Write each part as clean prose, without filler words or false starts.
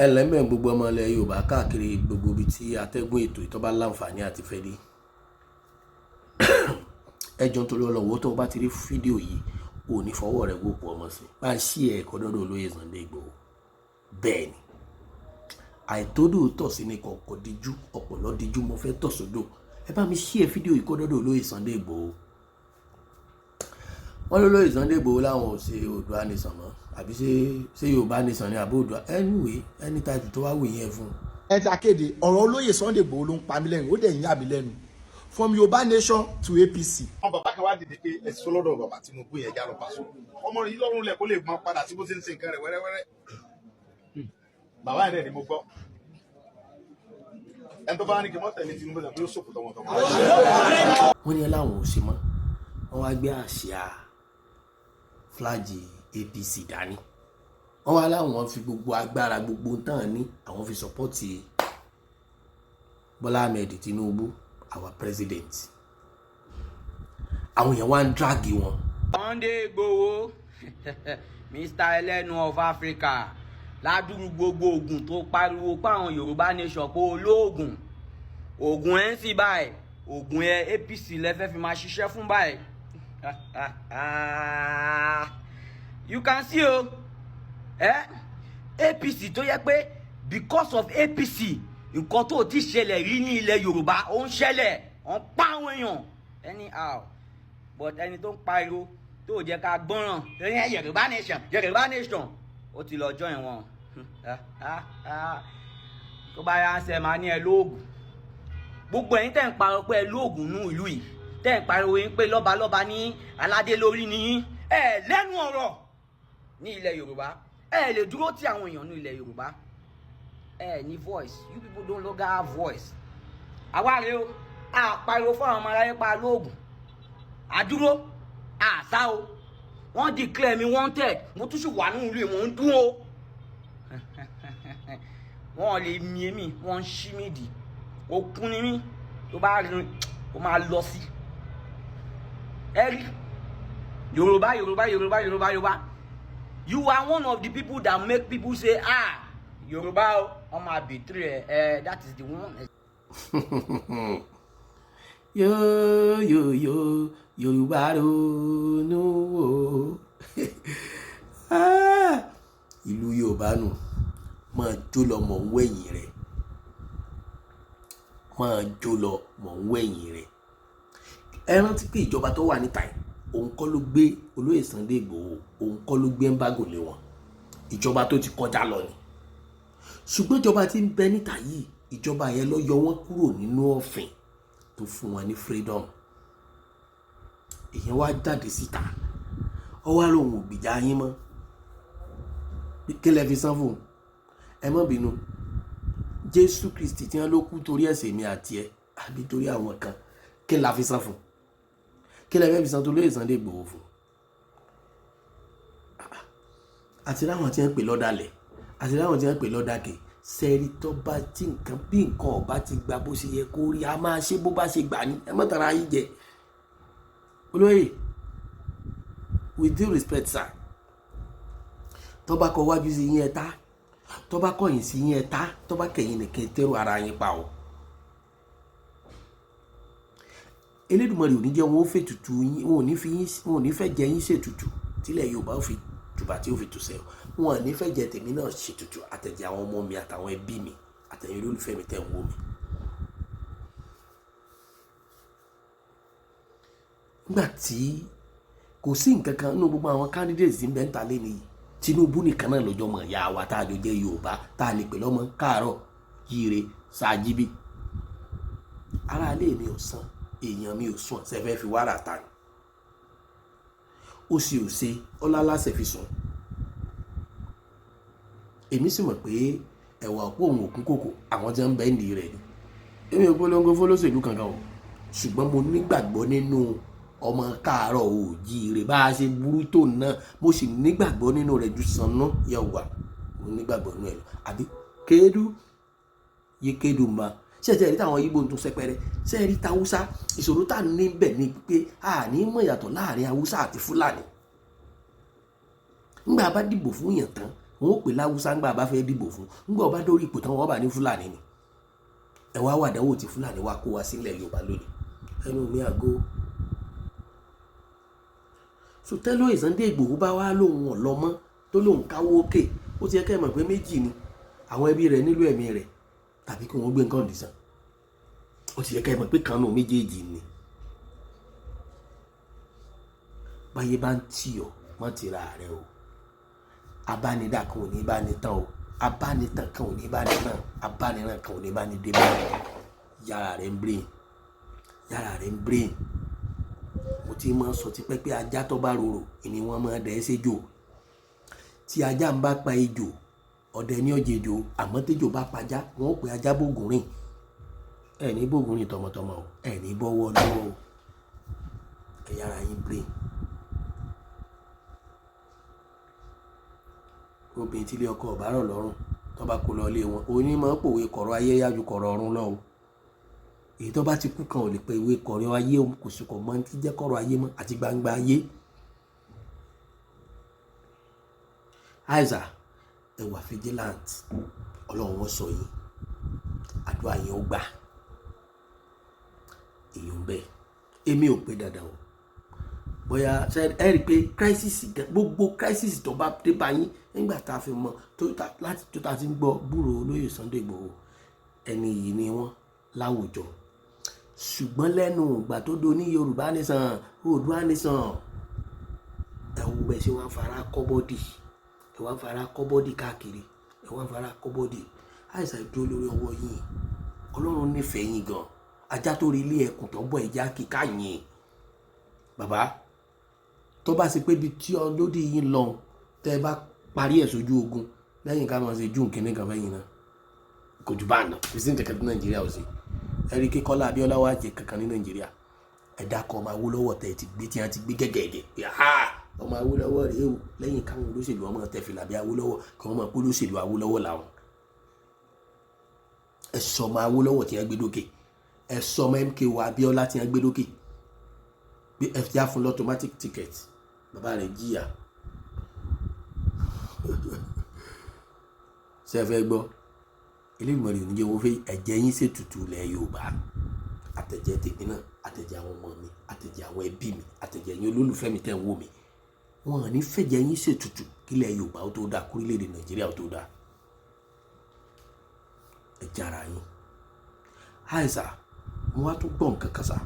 ẹlẹ́mẹ̀ gbogbo ọmọ ilẹ̀ Yorùbá káàkiri gbogbo ibi tí atẹ́gùn ètò ìtọ́ba láǹfààní àti fẹ́ dé ẹjọ́ nítorí ọlọ́wọ́ tó bá ti rí fídíò yìí ò ní fọwọ́ rẹ̀ wòpọ̀ ọmọ sí bá ń ṣí ẹ̀kọ́ dọ́dọ̀ olóyè Sunday Igboho bẹ́ẹ̀ ni àìtódò tọ̀ sí ní kọ̀ọ̀kọ̀ díjú ọ̀pọ̀lọ́ díjú mo fẹ́ tọ̀ sódò ẹ bá mi ṣí ẹ fídíò yìí kọ́ dọ́dọ̀ olóyè Sunday Igboho wọ́n lólóyè Sunday Igboho láwọn ò ṣe Oòduà nation mọ́ àbí ṣé Yorùbá nation ni àbí Oòduà anyway ẹni tàbí tó wá wò yẹn fún. ẹ ta kéde ọ̀rọ̀ olóyè Sunday Igboho ló ń pa mí lẹ́nu ó dẹ̀ ń yà mí lẹ́nu from Yorùbá nation to APC. àwọn bàbá kan wá dìde pé ẹ̀sìn sọlọ́dọ̀ bàbá Tinubu yẹn já lọ Paso ọmọ yìí lọ́rùn lẹ̀ kó lè mọ padà sí bó ṣe ń ṣe nǹkan rẹ̀ wẹ́rẹ́wẹ́rẹ́ bàbá yẹn ni mo gbọ́ ẹni tó bá ní kí wọ́n tẹ̀lé Tinubu náà bí ó sòkò tọmọtọmọ. wọ́n ní láwọn ò ṣe mọ́ wọ́n wá gbé àsíá fúláàgì APC dání wọ́n wá láwọn fi gbogbo agbára gbogbo tán ní àwọn fi sọpọ́tì Bọ́lá Ahmed Tinubu our president àwọn èèyàn wá ń dráàgì wọn. Sunday Igboho Mr. ẹlẹ́nu of Africa ládùúgbò gbogbo ogun tó pariwo pé àwọn Yorùbá nation pé olóògùn ogun ẹ̀ ń sì báyìí ogun ẹ̀ APC lẹ́fẹ́ fi máa ṣiṣẹ́ fún báyìí you can see o APC tó yẹ pé because of APC nǹkan tó ti ṣẹlẹ̀ rí ní ilẹ̀ Yorùbá ó ń ṣẹlẹ̀ ó ń pa àwọn èèyàn anyhow but ẹni tó ń pariwo tó jẹ́ ká gbọ́ràn ẹ̀yìn Yorùbá nation ó ti lọ join wọn tó bá yá ń sẹ́ máa ní ẹ lóògùn gbogbo ẹ̀yin tẹ́ ń pariwo pé ẹ lóògùn nú ìlú yìí tẹ́ ń pariwo yín pé lọ́balọ́ba ní aládé lórí ni ẹ lẹ́nu ọ̀rọ̀ ní ilẹ̀ Yorùbá ẹ lè dúró tí àwọn èèyàn ní ilẹ̀ Yorùbá ẹ ní voice you people don't longer have voice àwa rèé o àpariwo fún àwọn ọmọ aráyé pa lóògùn àdúró àṣà o wọ́n declare me wanted mo tún sì wà nínú ìlú ìwọ̀n ń dún o wọ́n lè mi èmi wọ́n ń ṣí mi dì òkun ni mí tó bá rí o máa lọ sí ẹ rí Yorùbá you are one of the people that make people say Yorùbá o máa betray ẹ that is the one. yo Yorùbá ronú wò ìlú Yorùbá nù máa jó lọ mọ̀ ń wẹ̀yìn rẹ̀ máa jó lọ mọ̀ ń wẹ̀yìn rẹ̀ ẹ rántí pé ìjọba tó wà níta yìí òun kọ́ ló gbé olóyè Sunday Igboho òun kọ́ ló gbé embargo lé wọn ìjọba tó ti kọjá lọ ni ṣùgbọ́n ìjọba tí ń bẹ níta yìí ìjọba yẹn ló yọ wọ́n kúrò nínú òfin tó fún wọn ní freedom èèyàn wá jáde síta ọ wá lóhùn ògbìjà yín mọ́ kí lẹ fi san fún ẹ má bínú Jésù Kristi tí wọn ló kú torí ẹ̀ṣẹ̀ mi àti ẹ àbí torí àwọn kan kí la fi san fún kí lẹ fẹ́ fi san tó lóye Sunday Igboho fún àti láwọn tí wọn pè lọ́dàlẹ̀ àti láwọn tí wọn pè lọ́dàkè sẹ́ẹ̀rì tó bá tí nǹkan bí nǹkan ọba ti gba bó ṣe yẹ kó rí a máa ṣe bó bá ṣe gbà ní ẹ má tara yín jẹ olóyè with due respect sir tó bá kọ wájú sí yín ẹ ta tó bá kọ̀yìn sí yín ẹ ta tó bá kẹ̀yìn nìkan tẹ́rù ara yín pa o Elédùmarè ò ní jẹ́ wọn ó fẹ́ tutù yín wọn ò ní fẹ́ jẹ yín ṣètùtù tílẹ̀ Yorùbá ó fi tùbà tí ó fi tùsẹ̀ wọn ò ní fẹ́ jẹ tèmi náà ṣètùtù àtẹ̀jẹ̀ àwọn ọmọ mi àtàwọn ẹbí mi àtẹ̀yìn olólùfẹ́ mi tẹ̀ ń wò mí. nígbà tí kò sí nǹkan kan nínú gbogbo àwọn candidates ń bẹ́ ń ta lé nìyí Tinubu nìkan náà lọ́jọ́ mọ̀ ìyá wa tá a jọ jẹ́ Yorùbá tá a lè pè lọ́mọ káàárọ̀ jíire ṣáàjíbí ara ilé mi ò san èèyàn mi ò sùn ṣẹfẹ́ fi wàrà ta ni ó sì ò ṣe ọlálàṣẹ fi sùn èmi sì mọ̀ pé ẹ̀wà òpó òun òkú kòkò àwọn tí wọ́n ń bẹ́ ń di rẹ̀ ni èmi ò polongo fọlọ́sẹ̀lú kankan o ṣùgbọ́n mo nígbàgbọ́ nínú ọmọ káàárọ̀ oòjíire bá a ṣe burú tó náà mo sì nígbàgbọ́ nínú rẹ̀ ju Sannu Yẹwà mo nígbàgbọ́ nínú ẹ̀ lọ àbí kéédú yé kéédú ma ṣẹ̀ṣẹ̀ rí táwọn Ìgbò tó sẹpẹrẹ ṣe rí tàwùsá ìṣòro tá níbẹ̀ ni pé a ní mọ̀ yàtọ̀ láàrin Haúsá àti Fúlàní nígbà bá dìbò fún yàn tán wọn ó pè láwùsá ńgbà bá fẹ́ dìbò fún ńgbà ọba dórí ipò tán wọn bá ní fúlàní ni ẹ wá wà dánwò tí fúlàní wá kó wá sílẹ̀ yorùbá lónìí ẹnu mi àgó. so tẹ́lọ̀ Sunday Igboho bá wá lóhun ọ̀lọ́mọ́ tó lóhun káwó òkè ó ti yẹ kẹ́ ẹ mọ̀ pé méjì ni àwọn ẹbí rẹ̀ nílò ẹ̀mí rẹ̀ tàbí kí wọ́n gbé nǹkan dìsàn ó ti yẹ kẹ́ ẹ mọ̀ pé kan náà méjèèjì ni. báyé bá ń tì ọ́ mọ́ ti ra rẹ o abánidá kan ò ní bá ní tán o abánitàn kan ò ní bá ní tán abániran kan ò ní bá ní dé bá yàrá rẹ ń brain mo ti máa ń sọ tipẹ́ pé ajá tó bá rorò ìní wọn máa dẹ̀ ẹ́ séjò tí ajá ń bá pa ejò ọdẹ ní ọjẹjò àmọ́ tẹ́jò bá pajá wọn ò pé ajá bògùn rìn ẹ̀ ní bògùn rìn tọmọtọmọ o ẹ̀ ní bọ́wọ́ lọ́wọ́ o ẹ̀ yára yín brain. obìnrin tí ilé ọkọ ọ̀bá rọ̀ lọ́rùn tó bá kó lọ ilé wọn onímọ̀ pòwe kọ̀rọ̀ ayé yájú kọ̀rọ̀ ọ̀run lọ o èyí tó bá ti kú kan ò lè pe ìwé kọ̀rọ̀ ayé kò sì kọ̀ mọ́ tí jẹ́ kọ̀rọ̀ ayé mọ́ àti gbangba ayé. àìsà ẹwà vigilant ọlọ́run wọn sọ yìí àdúrà yẹn ó gbà èèyàn bẹ́ẹ̀ èmi ò pé dandan o bóyá ẹ rí i pé crisis gbogbo crisis tó bá dé bá yín nígbà tá a fi mọ láti tó ta ti ń gbọ́ búrò olóyè Sunday Igboho ẹni yìí ni wọ́n láwùjọ ṣùgbọ́n lẹ́nu ìgbà tó do ní Yorùbá nìsan Oòduà nìsan ẹ wo bẹ́ẹ̀ ṣe wọ́n fara kọ́bọ́dì ẹ wọ́n fara kọ́bọ́dì káàkiri ẹ wọ́n fara kọ́bọ́dì àìsàn ìdúró lórí ọwọ́ yìí Ọlọ́run nífẹ̀ẹ́ yín gan ajá tó rí ilé ẹkùn tó bọ̀ ẹja kíkà yín bàbá tó bá ṣe pé ibi tí ọlọ́dẹ yìí lọ tẹ́ ẹ bá parí ẹ̀ sójú ogun lẹ́yìn ká máa ṣe june kínní kan fẹ́yìn náà kò jù bá àná kò sí ní kẹ̀kẹ́ tí Nàìjíríà ò sí ẹ̀rí kí Kọ́lá Abíọ́lá wá jẹ kankan ní Nàìjíríà ẹ̀dá kan ọmọ Awólọ́wọ̀ tẹ̀ ti gbé tí wọ́n ti gbé gẹ́gẹ́gẹ́ pé ọmọ Awólọ́wọ̀ rèé o lẹ́yìn káwọn olóṣèlú ọmọ tẹ̀fìlà bí Awólọ́wọ̀ kí wọ́n máa pé olóṣèlú Awólọ́wọ̀ làwọn ẹ̀sọ́ ọmọ Awólọ́wọ̀ tí wọ́n gbé dókè ẹ̀sọ́ ọmọ MKO Abíọ́lá tí wọ́n gbé dókè bí FDR fún automatic ticket bàbá rẹ̀ jìyà ṣe fẹ́ gbọ́ eléyìí ò ní jẹ́ wọ́n fẹ́ ẹ̀jẹ̀ yín ṣètùtù ilẹ̀ Yorùbá àtẹ̀jẹ̀ tèmi náà àtẹ̀jẹ̀ àwọn ọmọ mi àtẹ̀jẹ̀ àwọn ẹbí mi àtẹ̀jẹ̀ yín olólùfẹ́ mi tẹ́ ń wò mí wọn ò ní fẹ̀jẹ̀ yín ṣètùtù kílẹ̀ Yorùbá ó tó dáa kórílẹ̀-èdè Nàìjíríà ó tó dáa ẹ jára yín àìsà mo wá tún gbọ́ nǹkan kan sá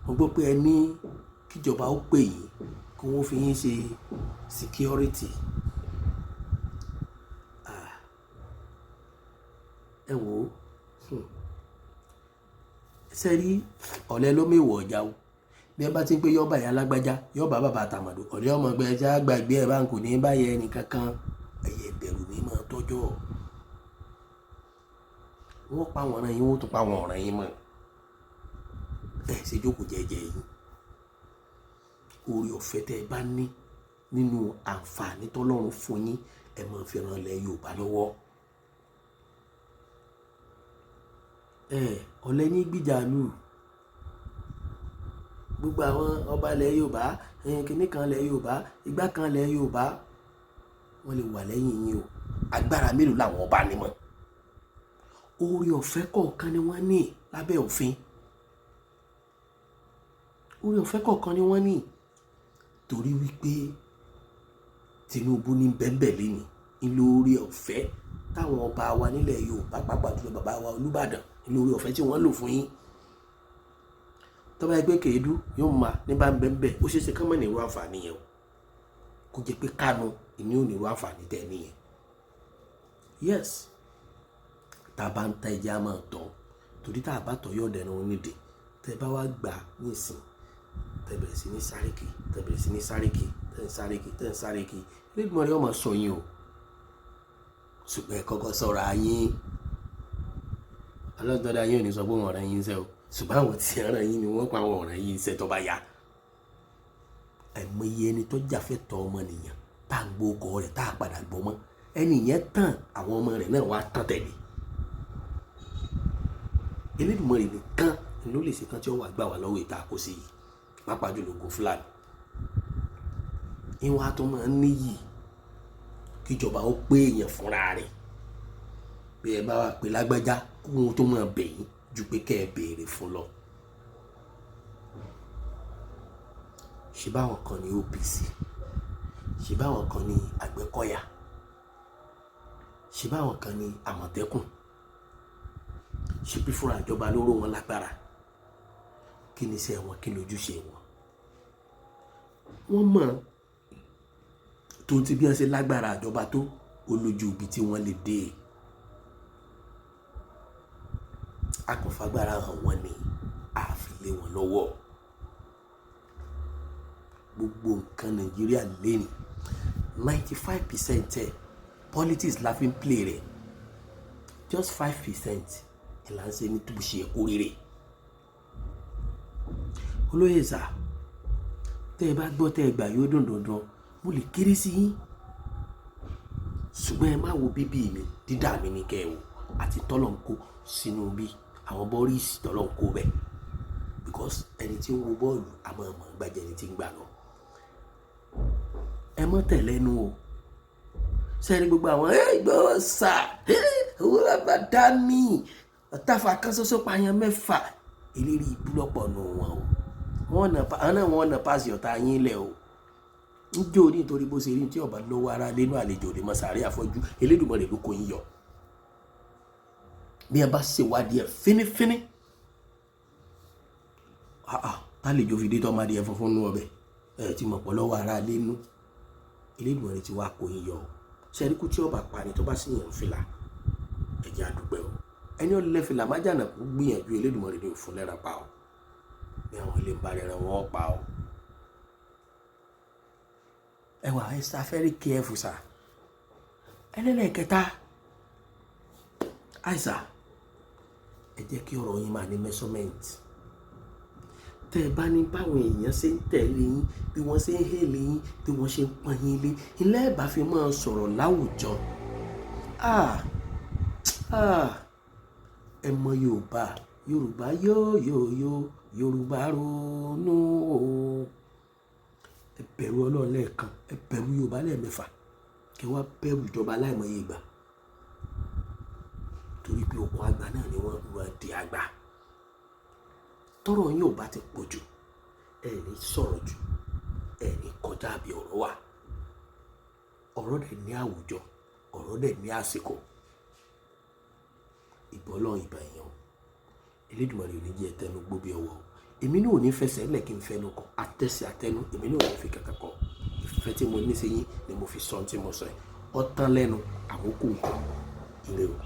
mo gbọ́ pé ẹ ní kíjọba ó pè yín kí wọ́n fi yín ṣe security ẹ wò ó ṣe rí ọ̀lẹ́ ló mẹ́wọ̀ ọjà o bí ẹ bá ti ń pé yọ́ọ̀bà yà lágbájá yọ́ọ̀bà bàbá àtàmọ̀dò ọ̀lẹ́ ọmọ ẹgbẹ́ ẹja gbàgbé ẹ̀ bá ń kò ní báyẹ̀ ẹnì kankan ẹ̀yẹ ìbẹ̀rù ní máa tọ́jọ́ wọ́n pa àwọn ọ̀ràn yín wọ́n tún pa àwọn ọ̀ràn yín mọ́ ẹ̀ ṣe jókòó jẹ́jẹ́ yín orí ọ̀fẹ́ tẹ́ ẹ bá ní nínú àǹfààní tọ́lọ́run fún yín ẹ máa fi ràn lẹ́ Yorùbá lọ́wọ́ ọ̀lẹ́ ní gbìjàlù gbogbo àwọn ọba ilẹ̀ Yorùbá kìnnì kan ilẹ̀ Yorùbá igbá kan ilẹ̀ Yorùbá wọ́n lè wà lẹ́yìn yín o agbára mélòó làwọn ọba ní mọ́ orí ọ̀fẹ́ kọ̀ọ̀kan ni wọ́n ní lábẹ́ òfin orí ọ̀fẹ́ kọ̀ọ̀kan ni wọ́n ní torí wípé Tinubu ní bẹ́ẹ̀bẹ̀ lẹ́ni ìlú orí ọ̀fẹ́ táwọn ọba wa nílẹ̀ Yorùbá pàápàá jùlọ bàbá wa Olúbàdàn ìlú orí ọ̀fẹ́ tí wọ́n lò fún yín tọ́ba ẹgbẹ́ Kèédú yóò máa ní bá bẹ́ẹ̀bẹ̀ ó ṣeéṣe kán mọ̀ ní irú àǹfààní yẹn o kó jẹ́ pé Kánú ìní ò ní irú àǹfààní tẹ̀ nìyẹn yes tá a bá ń ta ẹja máa tọ́ torí tá a bá tọ́ yóò dẹnu onídìí tẹ́ bá wá gbà nísìn tẹ́ bẹ̀rẹ̀ sí ní sáréèkì tẹ́ bẹ̀rẹ̀ sí ní sáréèkì tẹ́ ń sáréèkì tẹ́ ń sáréèkì lẹ́gbọ̀n rẹ̀ ọmọ sọ yín o ṣùgbọ́n ẹ kọ́kọ́ sọ̀rọ̀ ayín ọlọ́dọọdọ ayé ò ní sọ pé wọ́n rán yín iṣẹ́ o ṣùgbọ́n àwọn tí rán yín ni wọ́n pa àwọn ọ̀ràn yín iṣẹ́ tó bá yá ẹ̀mọye ẹni tó jàfẹ́tọ̀ ọmọnìyàn tá à ń gbọ́ ọkọ rẹ̀ tá a padà gbọ́ mọ́ ẹni yẹn tàn àwọn ọmọ rẹ̀ náà wá tán tẹ̀lé Elédùmarè nìkan ló lè ṣe kan tí ó wà gbà wá lọ́wọ́ ìta kó sí yìí pàápàá jùlọ ogun Fúlàní ìwọ̀n àtọ́ máa ń níyì kíjọba ó pé èèyàn fúnra rẹ̀ bí ẹ bá wà pé lágbájá ohun tó máa bẹ̀yìn ju pé kẹ́ ẹ béèrè fún lọ. ṣe báwọn kan ní OPC, ṣe báwọn kan ní Àgbẹ̀kọ̀yà, ṣe báwọn kan ní Àmọ̀tẹ́kùn, ṣe bí fúnra ìjọba ló ró wọn lágbára. Kí ni iṣẹ́ wọn, kí lójúṣe wọn? Wọ́n mọ̀ tó ti bí wọ́n ṣe lágbára ìjọba tó olójú ibi tí wọ́n lè dé. Akọ̀fagbára hàn wọ́n ní àfilé wọn lọ́wọ́. Gbogbo nǹkan Nàìjíríà lẹ́nu 95% politics la fi ń play rẹ̀, just 5% ìlànà ṣe ní tó ṣe kó rere. Olóyè sà, tẹ́ ẹ bá gbọ́ tẹ́ ẹ gbà yóò dùn dandan, mo lè kéré sí yín, ṣùgbọ́n ẹ má wo bíbí mi, dídá mi ní kẹ́ ẹ wò, àti tọ́lọ̀ ń kó sínú bí àwọn bọ́ríìsì tọ́lọ̀ ń kó bẹ́ẹ̀, because ẹni tí ń wo bọ́ọ̀lù àmọ́ ọmọ gbàjẹ́ ẹni tí ń gbà lọ. Ẹ mọ́ tẹ̀lẹ́nu o, sẹ́ni gbogbo àwọn gbọ́ sà owó bàbá dání ọ̀tàfà kan ṣoṣo pààyàn 6 ìlérí ìbúlọ̀pọ̀ nù wọn o. Wọ́n nà pàṣẹ ọ̀tá yín lẹ̀ o. ń jó nítorí bó ṣe rí tí ọba lọ́wọ́ ara lẹ́nu àlejò lè mọ sàárẹ̀ àfọ́jú Elédùmarè ló kó yín yọ. Bí ẹ bá ṣèwádìí ẹ fínífíní tálejò fi dé tọ́mọdé ẹ funfun nú ọbẹ̀ ẹ ti mọ̀ pọ̀ lọ́wọ́ ara lẹ́nu Elédùmarè ti wá kó yín yọ o. Ṣẹ́ríkú tí ọba pani tó bá sì yàn fìlà ẹ̀jẹ̀ àdúgbẹ́ o. Ẹni ó lẹ́ fìlà májànà kó gbìyànjú Elédùmarè ní òfun lẹ́ra pa o. Bí àwọn ilé ń bá rẹ̀ wọ́n pa o. Ẹ wà ẹ sá very careful sá. Ẹlẹ́lẹ́kẹta àìsà ẹ jẹ́ kí ọ̀rọ̀ yín máa ní measurement. Tẹ́ ẹ bá ní báwọn èèyàn ṣe ń tẹ̀lé yín, bí wọ́n ṣe ń hélé yín, bí wọ́n ṣe ń pọ́n yín lé, ilé ẹ̀ bá fi máa sọ̀rọ̀ láwùjọ. Ẹ mọ Yorùbá, Yorùbá yóò Yorùbá ronú o. Ẹ bẹ̀rù Ọlọ́run lẹ́ẹ̀kan, ẹ bẹ̀rù Yorùbá lẹ́ẹ̀mẹ́fà, kí wọ́n bẹ̀rù ìjọba láìmọye ìgbà. Torí pé okùn àgbà náà ni wọ́n di àgbà. Tọ́rọ̀ yín ò bá ti pọ̀ jù, ẹ ní sọ̀rọ̀ jù, ẹ ní kọjá bí ọ̀rọ̀ wà. Ọ̀rọ̀ dẹ̀ ní àwùjọ, ọ̀rọ̀ dẹ̀ ní àsìkò. Ìbọn Ọlọ́run ìbà èèyàn o. Elédùmarè ò ní jẹ́ ẹtẹnu gbó bí ọwọ́ o. Èmi náà ò ní fẹsẹ̀ lẹ̀ kí n fẹnu kọ àtẹ̀sí àtẹnu, èmi náà ò ní fi kankan kọ. Ìfẹ́ tí mo ní sí yín ni mo fi sọ ohun tí mo sọ yìí. Ó tán lẹ́nu àkókò nǹkan ire o.